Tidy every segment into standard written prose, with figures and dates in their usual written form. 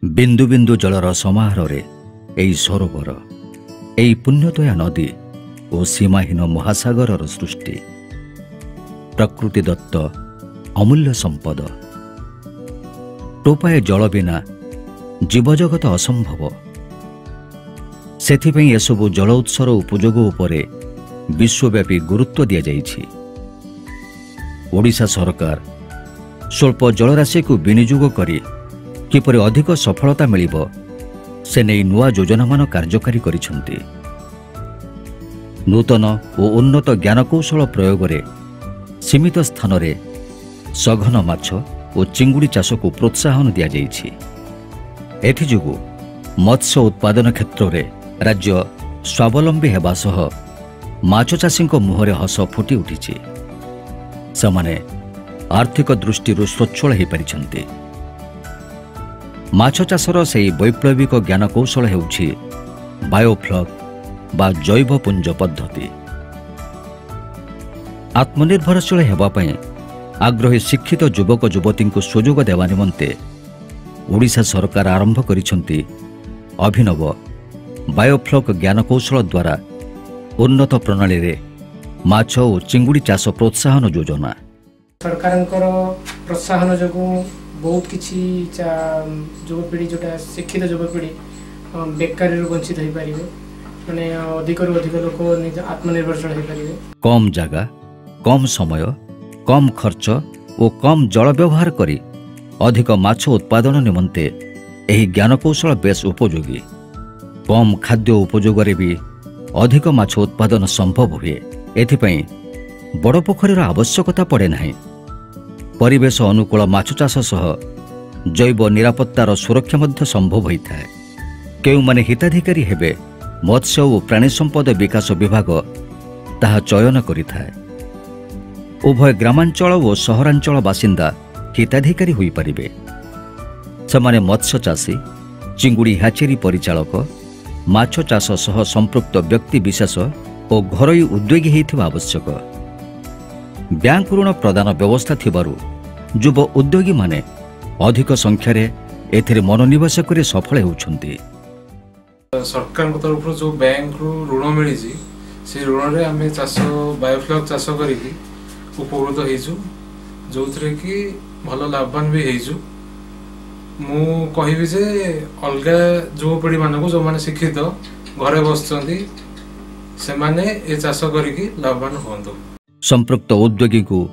बिंदु बिंदु जलर समाहार एई सरोवर एई पुण्यतया नदी और सीमाहीन महासागर सृष्टि प्रकृति दत्त अमूल्य संपद। टोपाए जल बिना जीवजगत असंभव। सेथिपई एसबु जल उत्सर उपयोग उपरे विश्वव्यापी गुरुत्व दि जाइछि। ओडिशा सरकार स्वल्प जलराशि को विनियोग करी किपरि अधिक सफलता मिलिब से नहीं नुआ योजना मान कार्यकारी करिसेंति। नूतन और उन्नत ज्ञानकौशल प्रयोग रे सीमित स्थान रे सघन माछ और चिंगुड़ी चाष को प्रोत्साहन दि जाइछि। एथिजोगु मत्स्य उत्पादन क्षेत्र रे राज्य स्वावलंबी हेबा सह माछ चाषी मुहरे हस फुटी उठिछि। सेमाने आर्थिक दृष्टि स्वच्छल हो पारिछन्ति। माछ चाषर से वैप्लविक ज्ञानकौशल हेउछि बायोफ्लक बा जैव पुंज पद्धति। आत्मनिर्भरशील हेबा पई आग्रही शिक्षित युवक युवती को सुजोग देवा निमंते ओडिशा सरकार आरंभ करिसेंति अभिनव बायोफ्लक ज्ञानकौशल द्वारा उन्नत प्रणाली रे माछ और चिंगुड़ी चाष प्रोत्साहन योजना। सरकार प्रोत्साहन जो बहुत किसी युवपीढ़ी जोटा शिक्षित युवपीढ़ी बेकारी वंचित हो पारे माने अधिक लोक आत्मनिर्भरशील हो पारे। कम जगह कम समय कम खर्च और कम जल व्यवहार करी अधिक माछ उत्पादन निमंते एही ज्ञानकौशल बेस उपयोगी। कम खाद्य उपयोग रे भी अधिक माछ उत्पादन संभव हुए। एथिपई बड़ पोखरीर आवश्यकता पड़े नहीं। परिवेश अनुकूल माछ चाष सह जैव निरापत्तार सुरक्षा मध्य संभव होता है। केउमाने हिताधिकारी हेबे मत्स्य और प्राणी संपद विकास विभाग ताहा चयन करिथाय। उभय ग्रामांचल और सहरांचल बासिंदा हिताधिकारी होई परिबे। समाने मत्स्य चाषी चिंगुड़ी हाचेरी परिचालक माछ चाष सह संपृक्त व्यक्ति विशेष और घरोई उद्योगी हेइथिबा आवश्यक। बैंक ऋण प्रदान व्यवस्था थिबारु युव उद्योगी माने अधिक संख्यार एथिरे मनोनिवेश करे सफल होउछन्ति। सरकार तरफ जो बैंक ऋण मिली से ऋण रे आमे चाष बायोफ्लक चाष करिकी उपकृत होइछु जो कि भल लाभवान भी होइछु। मु कहिबी जे अलगा युवपीढ़ी मानक जो माने शिक्षित घरे बसचंती से माने ए चाष करिकी लाभवान होंदो। संपृक्त उद्योगी को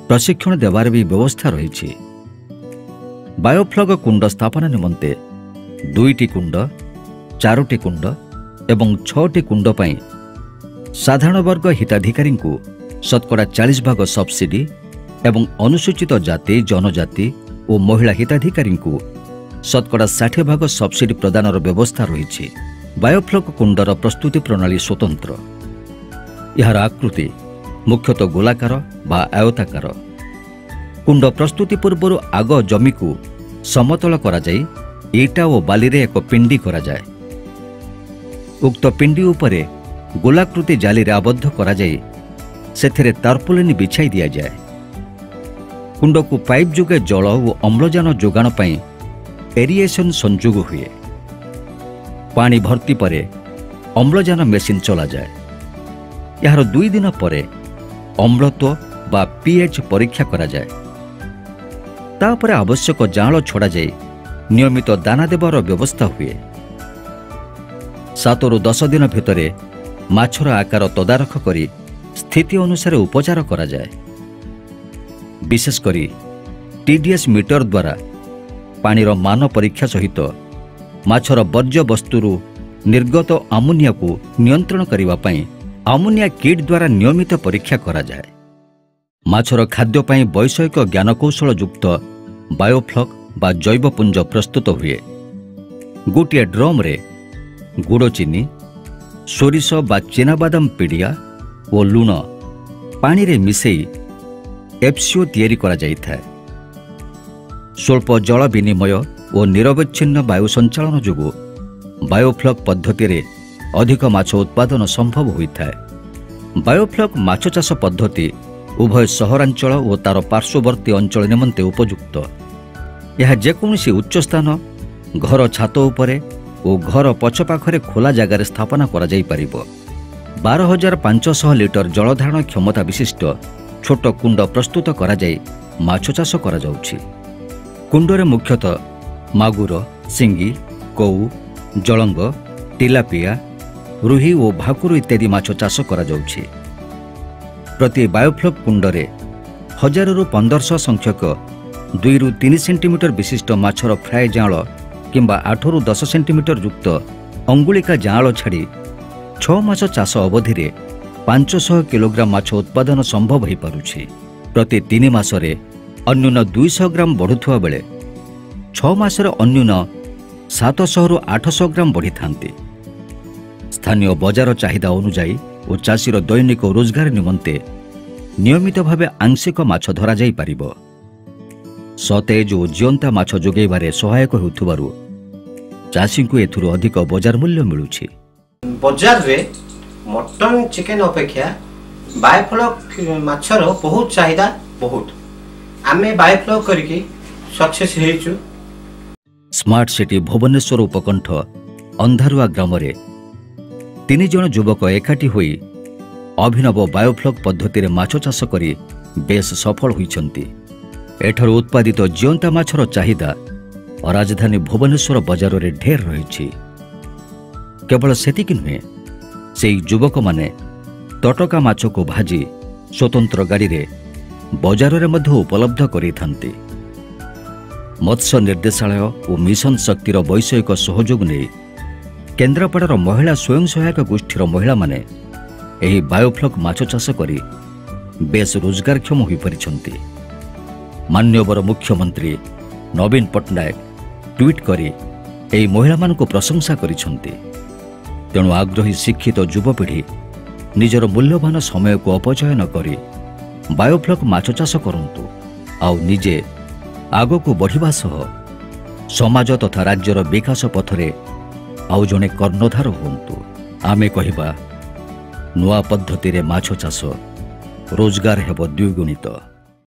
प्रशिक्षण देवार भी व्यवस्था रही। बायोफ्लक कुंड स्थापना निमंते 2टी कुंड 4टी कुंड एवं 6टी कुंड पाई साधारण वर्ग हिताधिकारी को शतकड़ा 40% सब्सिडी एवं अनुसूचित जाति जनजाति और महिला हिताधिकारी को शतकड़ा 60% सब्सिडी प्रदानर व्यवस्था रही। बायोफ्लक कुंडर प्रस्तुति प्रणाली स्वतंत्र। यार आकृति मुख्यतः गोलाकार बा आयताकार। कुंड प्रस्तुति पूर्व आग जमी को समतल करा जाई ईटा और बाली रे एक पिंडी करा जाए। उक्त पिंडी उपरे गोलाकृति जाली रे आबद्ध करा जाई सेथिरे तारपोलिन बिछाई दिया जाए। कुंड को पाइप जुगे जल और अम्लजान जोगाण पाई एरिएशन संयोग हुए। पानी भर्ती परे अम्लजान मेसिन चला जाए। यार 2 दिन परे अम्लत्व बा पीएच परीक्षा करा जाए। तापरे आवश्यक जाल छड़ा जाए नियमित दाना देवार व्यवस्था हुए। 7 ରୁ 10 दिन भितरे माछर आकार तदारख करी स्थिति अनुसार उपचार करा जाए। विशेष करी टीडीएस मीटर द्वारा पानीर मान परीक्षा सहित माछर वर्ज्य वस्तुरु निर्गत आमोनिया को नियंत्रण करने पाई आमोनिया किट द्वारा नियमित परीक्षा करा जाए। माछर खाद्य पाई वैषयिक ज्ञानकौशल युक्त बायोफ्लक बा जैव पुंज प्रस्तुत हुए। गोटे ड्रम रे गुड़ चीनी सोरिष बा चीनाबादाम पिड़िया और लुण पानी रे मिसेई एफसीओ तैयारी करा जाइथाय। स्वल्प जल विनिमय और निरवच्छिन्न वायु संचालन जोगु बायोफ्लक पद्धति रे अधिक माछ उत्पादन संभव होता है। बायोफ्लक माछ चाष पद्धति उभय सहरांचल और तार पार्श्ववर्ती अंचल निमंते उपयुक्त। यह जेकोसी उच्च स्थान ଘର ଛାତ ଉପରେ ଓ ଘର ପଛ ପାଖରେ ଖୋଲା ଜାଗାରେ ସ୍ଥାପନା କରାଯାଇପାରିବ। 12,500 ଲିଟର ଜଳଧାରଣ କ୍ଷମତା ବିଶିଷ୍ଟ ଛୋଟ କୁଣ୍ଡ ପ୍ରସ୍ତୁତ କରାଯାଇ ମାଛ ଚାଷ କରାଯାଉଛି। କୁଣ୍ଡରେ ମୁଖ୍ୟତଃ ମାଗୁର, ସିଙ୍ଗି, କଉ, ଜଳଙ୍ଗ, ଟିଲାପିଆ, ରୁହି ଓ ଭାକୁର ଇତ୍ୟାଦି ମାଛ ଚାଷ କରାଯାଉଛି। ପ୍ରତି ବାୟୋଫ୍ଲକ୍ କୁଣ୍ଡରେ 1000ରୁ 1500 ସଂଖ୍ୟକ 2ରୁ 3 ସେଣ୍ଟିମିଟର ବିଶିଷ୍ଟ ମାଛର ଫ୍ରାଏ ଜାଆଁଳ କିମ୍ବା 8ରୁ 10 ସେଣ୍ଟିମିଟର ଯୁକ୍ତ ଅଙ୍ଗୁଳିକା ଜାଆଁଳ ଛାଡ଼ି 6 ମାସ ଚାଷ ଅବଧିରେ 500 କିଲୋଗ୍ରାମ ମାଛ ଉତ୍ପାଦନ ସମ୍ଭବ ହୋଇପାରୁଛି। ପ୍ରତି 3 ମାସରେ ଅନ୍ୟୁନ 200 ଗ୍ରାମ ବଢ଼ୁଥିବା ବେଳେ 6 ମାସରେ ଅନ୍ୟୁନ 700ରୁ 800 ଗ୍ରାମ ବଢ଼ିଥାନ୍ତି। ସ୍ଥାନୀୟ ବଜାର ଚାହିଦା ଅନୁଯାୟୀ ଓ ଚାଷୀର ଦୈନିକ ରୋଜଗାର ନିମନ୍ତେ ନିୟମିତ ଭାବେ ଆଂଶିକ ମାଛ ଧରାଯାଇପାରିବ। ସତେଜ ଓ ଜିଅନ୍ତା ମାଛ ଯୋଗାଇବାରେ ସହାୟକ ହେଉଥିବାରୁ ଚାଷୀଙ୍କୁ ଏଥିରୁ ଅଧିକ ବଜାର ମୂଲ୍ୟ ମିଳୁଛି। ବଜାରରେ ମଟନ ଚିକେନ ଅପେକ୍ଷା ବାୟୋଫ୍ଲକ୍ ମାଛର ବହୁତ ଚାହିଦା ବହୁତ। ଆମେ ବାୟୋଫ୍ଲକ୍ କରିକି ସକ୍ସେସ୍ ହେଇଛୁ। ସ୍ମାର୍ଟ ସିଟି ଭୁବନେଶ୍ୱର ଉପକଣ୍ଠ ଅନ୍ଧାରୁଆ ଗ୍ରାମରେ 3 ଜଣ ଯୁବକ ଏକାଠି ହୋଇ ଅଭିନବ ବାୟୋଫ୍ଲକ୍ ପଦ୍ଧତିରେ ମାଛ ଚାଷ କରି ବେଶ୍ ସଫଳ ହୋଇଛନ୍ତି। ଏଠାରୁ ଉତ୍ପାଦିତ ଜିଅନ୍ତା ମାଛର ଚାହିଦା ରାଜଧାନୀ ଭୁବନେଶ୍ୱର ବଜାରରେ ଢେର ରହିଛି। କେବଳ ସେତିକି ନୁହେଁ, ସେହି ଯୁବକମାନେ ତଟକା ମାଛକୁ ଭାଜି ସ୍ୱତନ୍ତ୍ର ଗାଡ଼ିରେ ବଜାରରେ ମଧ୍ୟ ଉପଲବ୍ଧ କରାଇଥାନ୍ତି। ମତ୍ସ୍ୟ ନିର୍ଦ୍ଦେଶାଳୟ ଓ ମିଶନ ଶକ୍ତିର ବୈଷୟିକ ସହଯୋଗ ନେଇ କେନ୍ଦ୍ରାପଡ଼ାର ମହିଳା ସ୍ୱୟଂ ସହାୟକ ଗୋଷ୍ଠୀର ମହିଳାମାନେ ଏହି ବାୟୋଫ୍ଲକ୍ ମାଛ ଚାଷ କରି ବେଶ୍ ରୋଜଗାରକ୍ଷମ ହୋଇପାରିଛନ୍ତି। ମାନ୍ୟବର ମୁଖ୍ୟମନ୍ତ୍ରୀ ନବୀନ ପଟ୍ଟନାୟକ ଟ୍ୱିଟ୍ କରି ଏହି ମହିଳାମାନଙ୍କୁ ପ୍ରଶଂସା କରିଛନ୍ତି। ତେଣୁ ଆଗ୍ରହୀ ଶିକ୍ଷିତ ଯୁବପିଢ଼ି ନିଜର ମୂଲ୍ୟବାନ ସମୟକୁ ଅପଚୟ ନ କରି ବାୟୋଫ୍ଲକ୍ ମାଛ ଚାଷ କରନ୍ତୁ ଆଉ ନିଜେ ଆଗକୁ ବଢ଼ିବା ସହ ସମାଜ ତଥା ରାଜ୍ୟର ବିକାଶ ପଥରେ ଆଉ ଜଣେ କର୍ଣ୍ଣଧାର ହୁଅନ୍ତୁ। ଆମେ କହିବା, ନୂଆ ପଦ୍ଧତିରେ ମାଛ ଚାଷ, ରୋଜଗାର ହେବ ଦ୍ୱିଗୁଣିତ।